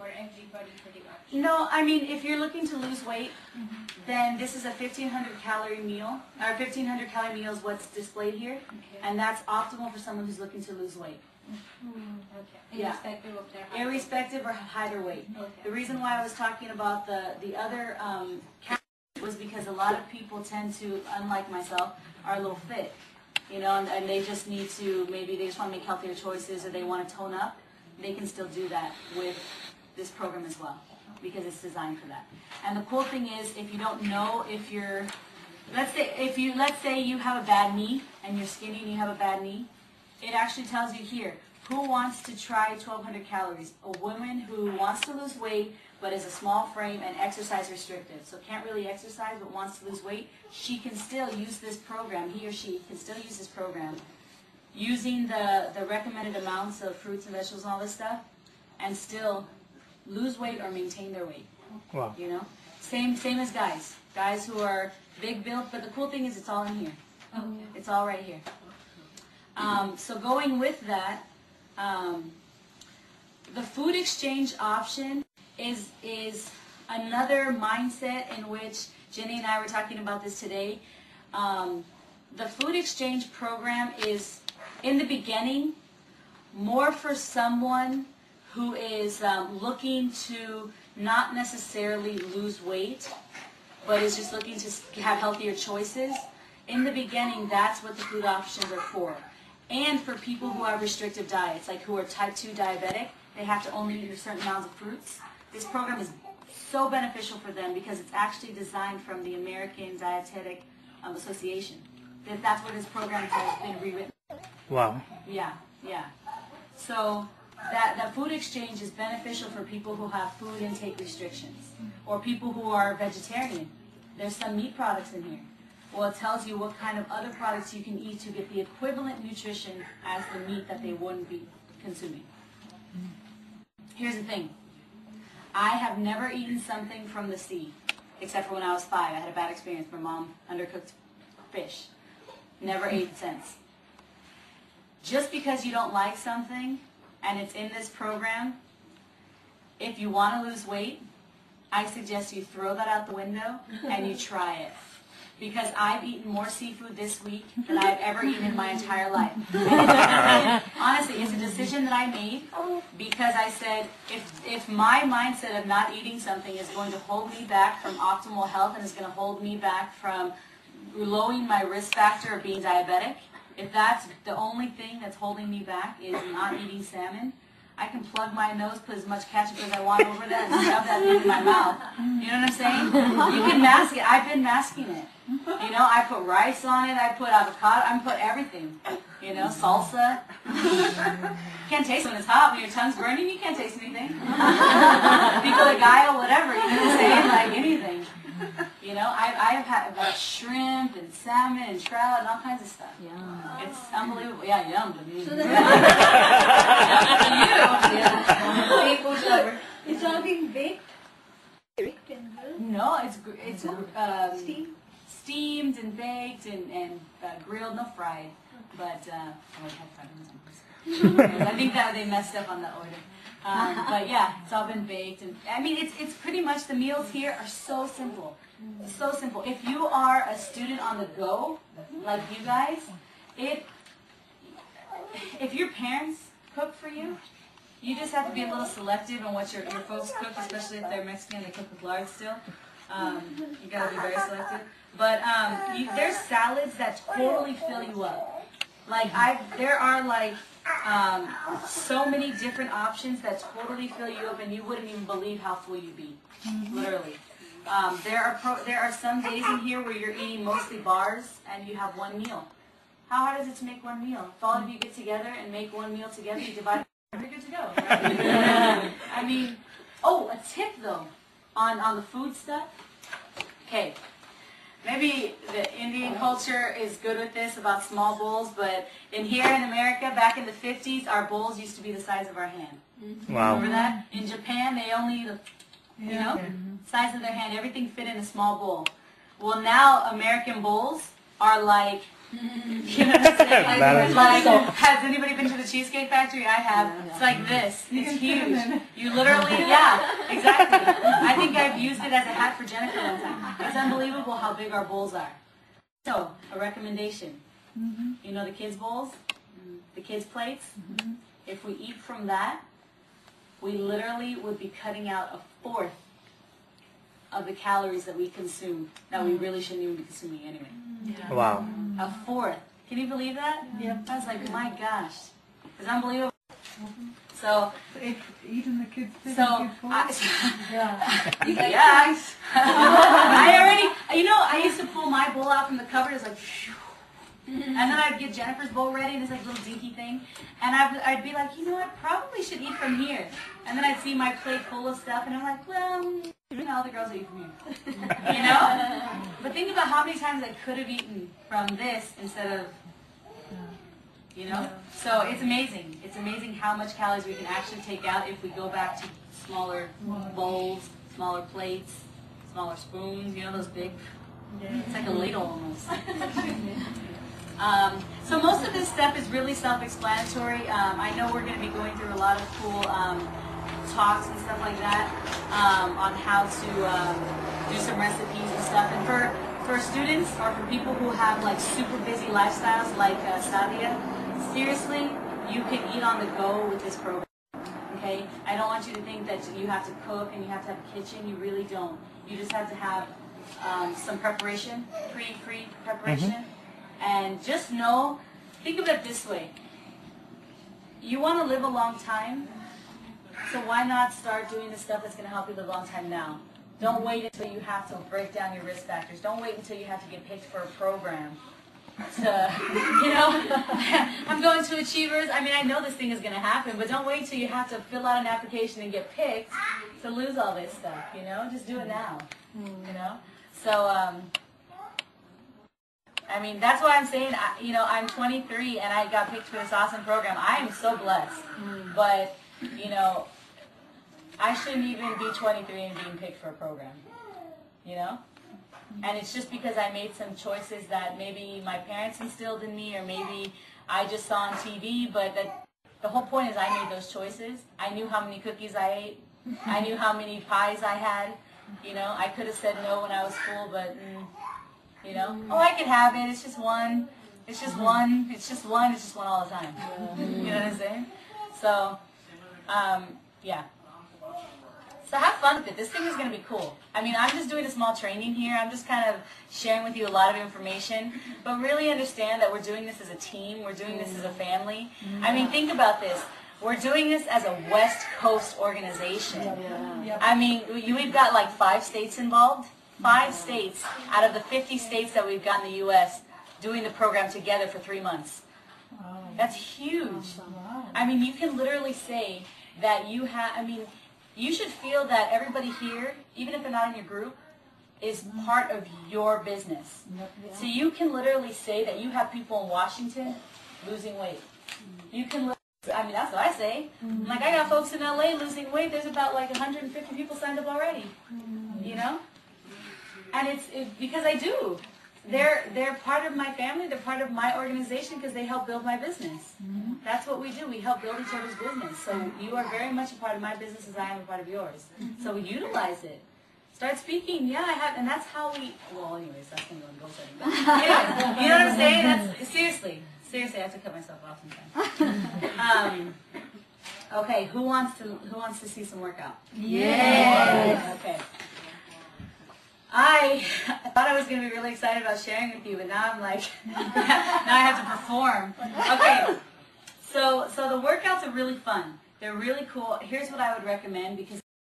for everybody pretty much? No, I mean, if you're looking to lose weight, then this is a 1,500 calorie meal. Our 1,500 calorie meal is what's displayed here, and that's optimal for someone who's looking to lose weight. Okay. Yeah. Irrespective of their height. Irrespective of height or weight. Okay. The reason why I was talking about the other calories was because a lot of people tend to, unlike myself, are a little fit. You know, and they just need to, maybe they just want to make healthier choices or they want to tone up. They can still do that with this program as well, because it's designed for that. And the cool thing is, if you don't know if you're, let's say you have a bad knee and you're skinny and you have a bad knee, it actually tells you here, who wants to try 1,200 calories? A woman who wants to lose weight but is a small frame and exercise restricted, so can't really exercise but wants to lose weight, she can still use this program, he or she can still use this program, using the recommended amounts of fruits and vegetables and all this stuff, and still lose weight or maintain their weight. Wow. You know? Same as guys. Guys who are big built, but the cool thing is it's all in here. Okay. It's all right here. So going with that, the food exchange option is another mindset in which Jenny and I were talking about this today. The food exchange program is, in the beginning, more for someone who is looking to not necessarily lose weight, but is just looking to have healthier choices. In the beginning, that's what the food options are for. And for people who have restrictive diets, like who are type 2 diabetic, they have to only eat a certain amount of fruits. This program is so beneficial for them because it's actually designed from the American Dietetic Association. That's what this program has been rewritten. Wow. Yeah, yeah. So that food exchange is beneficial for people who have food intake restrictions or people who are vegetarian. There's some meat products in here. Well, it tells you what kind of other products you can eat to get the equivalent nutrition as the meat that they wouldn't be consuming. Here's the thing. I have never eaten something from the sea, except for when I was 5. I had a bad experience. My mom undercooked fish. Never ate since. Just because you don't like something and it's in this program, if you want to lose weight, I suggest you throw that out the window and you try it. Because I've eaten more seafood this week than I've ever eaten in my entire life. Honestly, it's a decision that I made because I said, if my mindset of not eating something is going to hold me back from optimal health and is going to hold me back from lowering my risk factor of being diabetic, if that's the only thing that's holding me back is not eating salmon, I can plug my nose, put as much ketchup as I want over that, and shove that thing in my mouth. You know what I'm saying? You can mask it. I've been masking it. You know, I put rice on it. I put avocado. I put everything. You know, salsa. Can't taste when it's hot. When your tongue's burning, you can't taste anything. Pico de gallo, whatever. You know what I'm saying? Like anything. You know, I've had shrimp and salmon and trout and all kinds of stuff. Yum. It's unbelievable. Yeah, yum to me. So it's all being baked? No, it's steamed and baked and grilled, no fried. But I had fried ones. I think that they messed up on the order. But yeah, it's all been baked, and I mean it's pretty much, the meals here are so simple. So simple. If you are a student on the go, like you guys, if your parents cook for you, you just have to be a little selective on what your folks cook, especially if they're Mexican, they cook with lard still. You gotta be very selective. But there's salads that totally fill you up. Like there are like so many different options that totally fill you up, and you wouldn't even believe how full you'd be. Literally. There are some days in here where you're eating mostly bars and you have one meal. How hard is it to make one meal? If all of you get together and make one meal together, you divide it, you're good to go. Right? I mean, a tip though on the food stuff. Okay, maybe the Indian culture is good with this about small bowls, but here in America, back in the 50s, our bowls used to be the size of our hand. Wow. Remember that? In Japan, they only, size of their hand, everything fit in a small bowl. Well, now American bowls are like You know what I'm saying? Like, has anybody been to the Cheesecake Factory? I have. It's like this. It's huge. You literally, yeah, exactly. I think I've used it as a hat for Jennifer one time. It's unbelievable how big our bowls are. So, a recommendation. You know the kids' bowls? The kids' plates? If we eat from that, we literally would be cutting out a fourth of the calories that we consume that we really shouldn't even be consuming anyway. Yeah. Wow. A fourth. Can you believe that? Yeah. I was like, my gosh. It's unbelievable. So, Eating the kids' food. yeah. Yeah. I already, I used to pull my bowl out from the cupboard. It's like, phew. And then I'd get Jennifer's bowl ready, and it's like a little dinky thing. And I'd be like, I probably should eat from here. And then I'd see my plate full of stuff, and I'm like, well, all the girls eat from here. But think about how many times I could have eaten from this instead of, So it's amazing. It's amazing how much calories we can actually take out if we go back to smaller bowls, smaller plates, smaller spoons, those big, it's like a ladle almost. So most of this stuff is really self-explanatory. I know we're going to be going through a lot of cool talks and stuff like that on how to do some recipes and stuff. And for students or for people who have like super busy lifestyles like Sadia, seriously, you can eat on the go with this program. Okay? I don't want you to think that you have to cook and you have to have a kitchen. You really don't. You just have to have some preparation, pre-preparation. And just think of it this way. You want to live a long time, so why not start doing the stuff that's going to help you live a long time now? Don't wait until you have to break down your risk factors. Don't wait until you have to get picked for a program to, I'm going to Achievers. I mean, I know this thing is going to happen, but don't wait till you have to fill out an application and get picked to lose all this stuff, Just do it now, So, I mean, that's why I'm saying, I'm 23 and I got picked for this awesome program. I am so blessed. But, I shouldn't even be 23 and being picked for a program. And it's just because I made some choices that maybe my parents instilled in me or maybe I just saw on TV. But the whole point is I made those choices. I knew how many cookies I ate. I knew how many pies I had. I could have said no when I was full, but... I could have it. It's just one. It's just one. It's just one. It's just one all the time. You know what I'm saying? So, yeah. So have fun with it. This thing is going to be cool. I mean, I'm just doing a small training here. I'm just kind of sharing with you a lot of information. But really understand that we're doing this as a team. We're doing this as a family. I mean, think about this. We're doing this as a West Coast organization. I mean, we've got like 5 states involved. 5 states out of the 50 states that we've got in the U.S. doing the program together for 3 months. That's huge. I mean, you can literally say that you should feel that everybody here, even if they're not in your group, is part of your business. So you can literally say that you have people in Washington losing weight. You can that's what I say. Like, I got folks in L.A. losing weight. There's about like 150 people signed up already. And it's because I do. They're part of my family. They're part of my organization because they help build my business. That's what we do. We help build each other's business. So you are very much a part of my business as I am a part of yours. So utilize it. Start speaking. Yeah, I have. And that's how we... Well, anyways, that's going to go setting. You know what I'm saying? That's seriously, I have to cut myself off sometimes. Okay, who wants to see some workout? Yes. Okay. I thought I was going to be really excited about sharing with you, but now I'm like, now I have to perform. Okay, so the workouts are really fun. They're really cool. Here's what I would recommend because